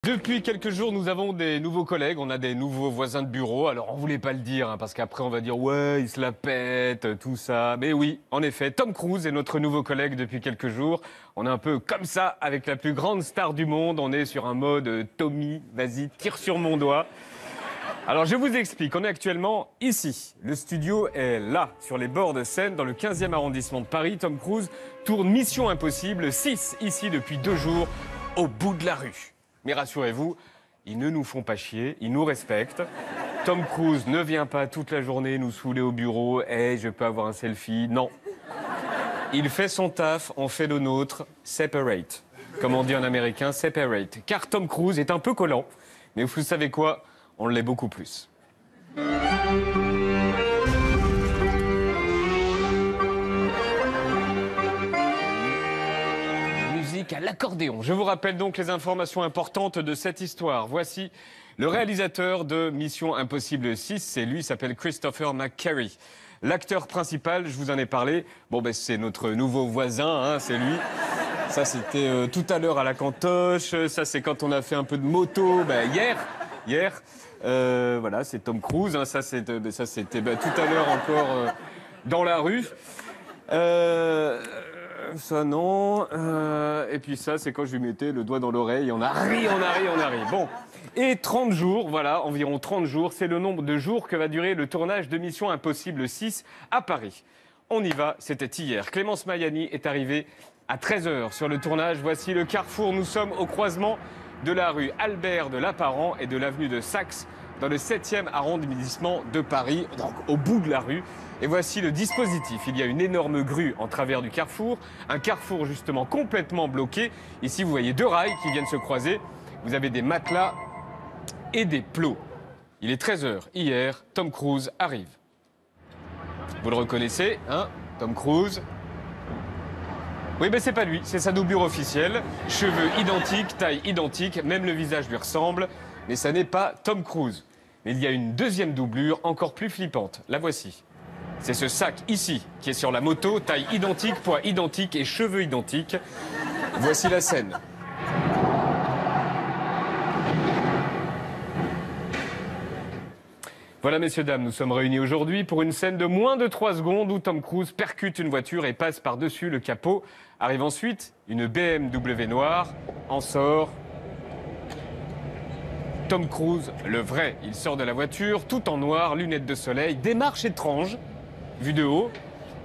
Depuis quelques jours, nous avons des nouveaux collègues, on a des nouveaux voisins de bureau. Alors, on voulait pas le dire, parce qu'après, on va dire « Ouais, il se la pète, tout ça ». Mais oui, en effet, Tom Cruise est notre nouveau collègue depuis quelques jours. On est un peu comme ça, avec la plus grande star du monde. On est sur un mode « Tommy, vas-y, tire sur mon doigt ». Alors, je vous explique. On est actuellement ici. Le studio est là, sur les bords de Seine, dans le 15e arrondissement de Paris. Tom Cruise tourne Mission Impossible 6, ici, depuis 2 jours, au bout de la rue. Mais rassurez-vous, ils ne nous font pas chier, ils nous respectent. Tom Cruise ne vient pas toute la journée nous saouler au bureau. « Hey, je peux avoir un selfie ?» Non. Il fait son taf, on fait le nôtre. Separate. Comme on dit en américain, separate. Car Tom Cruise est un peu collant. Mais vous savez quoi ? On l'est beaucoup plus. À l'accordéon. Je vous rappelle donc les informations importantes de cette histoire. Voici le réalisateur de Mission Impossible 6. C'est lui, il s'appelle Christopher McQuarrie. L'acteur principal, je vous en ai parlé, c'est notre nouveau voisin, hein, c'est lui. Ça, c'était tout à l'heure à la cantoche. Ça, c'est quand on a fait un peu de moto, hier. Voilà, c'est Tom Cruise. Hein, ça, c'était tout à l'heure encore dans la rue. Ça non. Et puis ça, c'est quand je lui mettais le doigt dans l'oreille. On a ri. Bon. Et 30 jours, voilà, environ 30 jours, c'est le nombre de jours que va durer le tournage de Mission Impossible 6 à Paris. On y va, c'était hier. Clémence Mayani est arrivée à 13h sur le tournage. Voici le carrefour. Nous sommes au croisement de la rue Albert de Lapparent et de l'avenue de Saxe, dans le 7e arrondissement de Paris, donc au bout de la rue. Et voici le dispositif. Il y a une énorme grue en travers du carrefour, un carrefour justement complètement bloqué. Ici, vous voyez 2 rails qui viennent se croiser. Vous avez des matelas et des plots. Il est 13h. Hier, Tom Cruise arrive. Vous le reconnaissez, hein, Tom Cruise. Oui, mais c'est pas lui, c'est sa doublure officielle. Cheveux identiques, taille identique, même le visage lui ressemble. Mais ça n'est pas Tom Cruise. Mais il y a une deuxième doublure encore plus flippante. La voici. C'est ce sac ici qui est sur la moto, taille identique, poids identique et cheveux identiques. Voici la scène. Voilà, messieurs, dames, nous sommes réunis aujourd'hui pour une scène de moins de 3 secondes où Tom Cruise percute une voiture et passe par-dessus le capot. Arrive ensuite une BMW noire, en sort Tom Cruise, le vrai. Il sort de la voiture, tout en noir, lunettes de soleil, démarche étrange, vue de haut,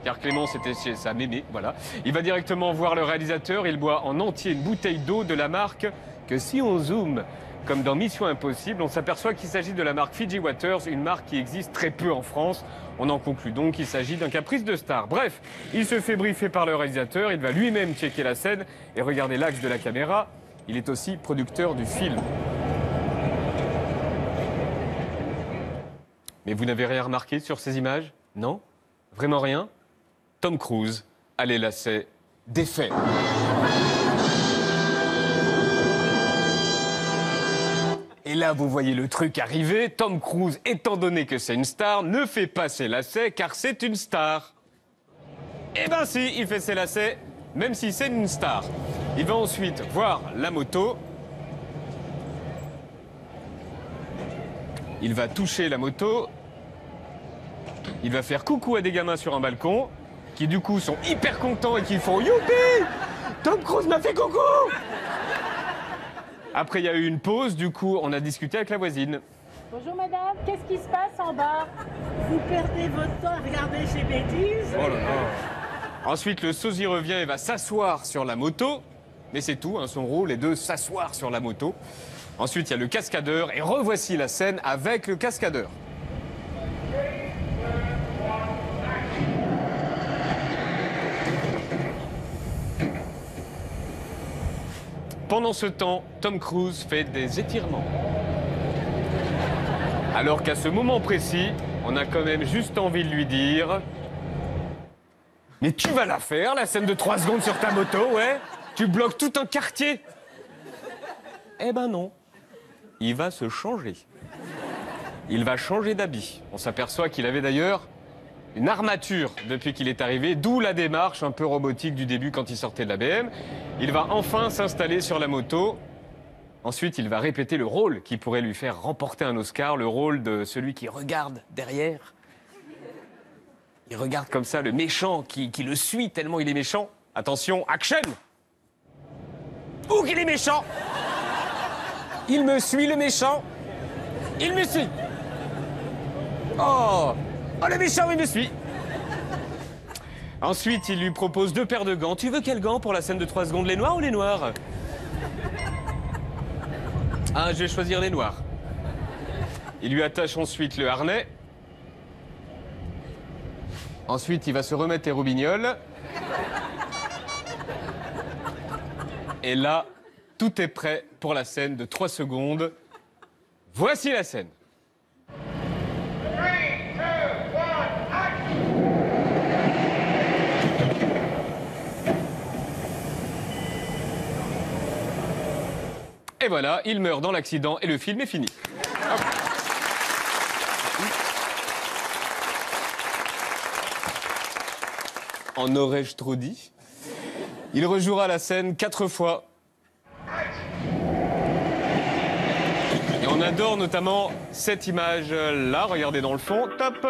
car Clémence était chez sa mémé, voilà. Il va directement voir le réalisateur, il boit en entier une bouteille d'eau de la marque que si on zoome, comme dans Mission Impossible, on s'aperçoit qu'il s'agit de la marque Fiji Waters, une marque qui existe très peu en France. On en conclut donc qu'il s'agit d'un caprice de star. Bref, il se fait briefer par le réalisateur, il va lui-même checker la scène et regarder l'axe de la caméra. Il est aussi producteur du film. Mais vous n'avez rien remarqué sur ces images? Non? Vraiment rien? Tom Cruise a les lacets défaits. Et là, vous voyez le truc arriver. Tom Cruise, étant donné que c'est une star, ne fait pas ses lacets car c'est une star. Eh ben si, il fait ses lacets, même si c'est une star. Il va ensuite voir la moto. Il va toucher la moto. Il va faire coucou à des gamins sur un balcon, qui du coup sont hyper contents et qui font « Youpi! Tom Cruise m'a fait coucou !» Après, il y a eu une pause, du coup, on a discuté avec la voisine. Bonjour madame, qu'est-ce qui se passe en bas? Vous perdez votre temps à regarder ces bêtises. Oh là là. Ensuite, le sosie revient et va s'asseoir sur la moto. Mais c'est tout, hein, son rôle est de s'asseoir sur la moto. Ensuite, il y a le cascadeur et revoici la scène avec le cascadeur. Pendant ce temps, Tom Cruise fait des étirements. Alors qu'à ce moment précis, on a quand même juste envie de lui dire « Mais tu vas la faire, la scène de 3 secondes sur ta moto, ouais? Tu bloques tout un quartier !» Eh ben non. Il va se changer. Il va changer d'habit. On s'aperçoit qu'il avait d'ailleurs une armature depuis qu'il est arrivé, d'où la démarche un peu robotique du début quand il sortait de la BM. Il va enfin s'installer sur la moto. Ensuite, il va répéter le rôle qui pourrait lui faire remporter un Oscar, le rôle de celui qui regarde derrière. Il regarde comme ça le méchant qui le suit tellement il est méchant. Attention, action! Ouh, qu'il est méchant! Il me suit, le méchant! Il me suit! Oh! Oh, le méchant, il me suit! Ensuite, il lui propose 2 paires de gants. Tu veux quels gants pour la scène de 3 secondes? Les noirs ou les noirs? Ah, je vais choisir les noirs. Il lui attache ensuite le harnais. Ensuite, il va se remettre les roubignoles. Et là, tout est prêt pour la scène de 3 secondes. Voici la scène. Et voilà, il meurt dans l'accident et le film est fini. Hop. En aurais-je trop dit? Il rejouera la scène 4 fois. Et on adore notamment cette image-là. Regardez dans le fond. Top.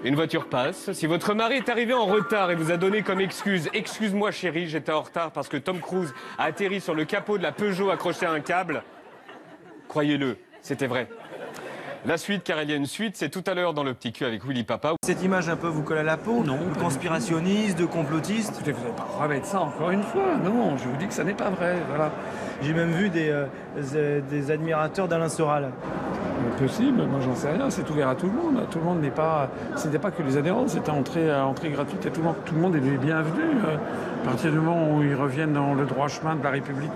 Une voiture passe. Si votre mari est arrivé en retard et vous a donné comme excuse « Excuse-moi chérie, j'étais en retard parce que Tom Cruise a atterri sur le capot de la Peugeot accroché à un câble », croyez-le, c'était vrai. La suite, car il y a une suite, c'est tout à l'heure dans le petit cul avec Willy Papa. Cette image un peu vous colle à la peau? Non. De conspirationniste, de complotiste? Écoutez, vous n'allez pas remettre ça encore une fois. Non, je vous dis que ça n'est pas vrai. Voilà. J'ai même vu des admirateurs d'Alain Soral. Possible, moi j'en sais rien, c'est ouvert à tout le monde. Tout le monde n'est pas. C'était pas que les adhérents, c'était entrée gratuite et tout le monde est bienvenu. À partir du moment où ils reviennent dans le droit chemin de la République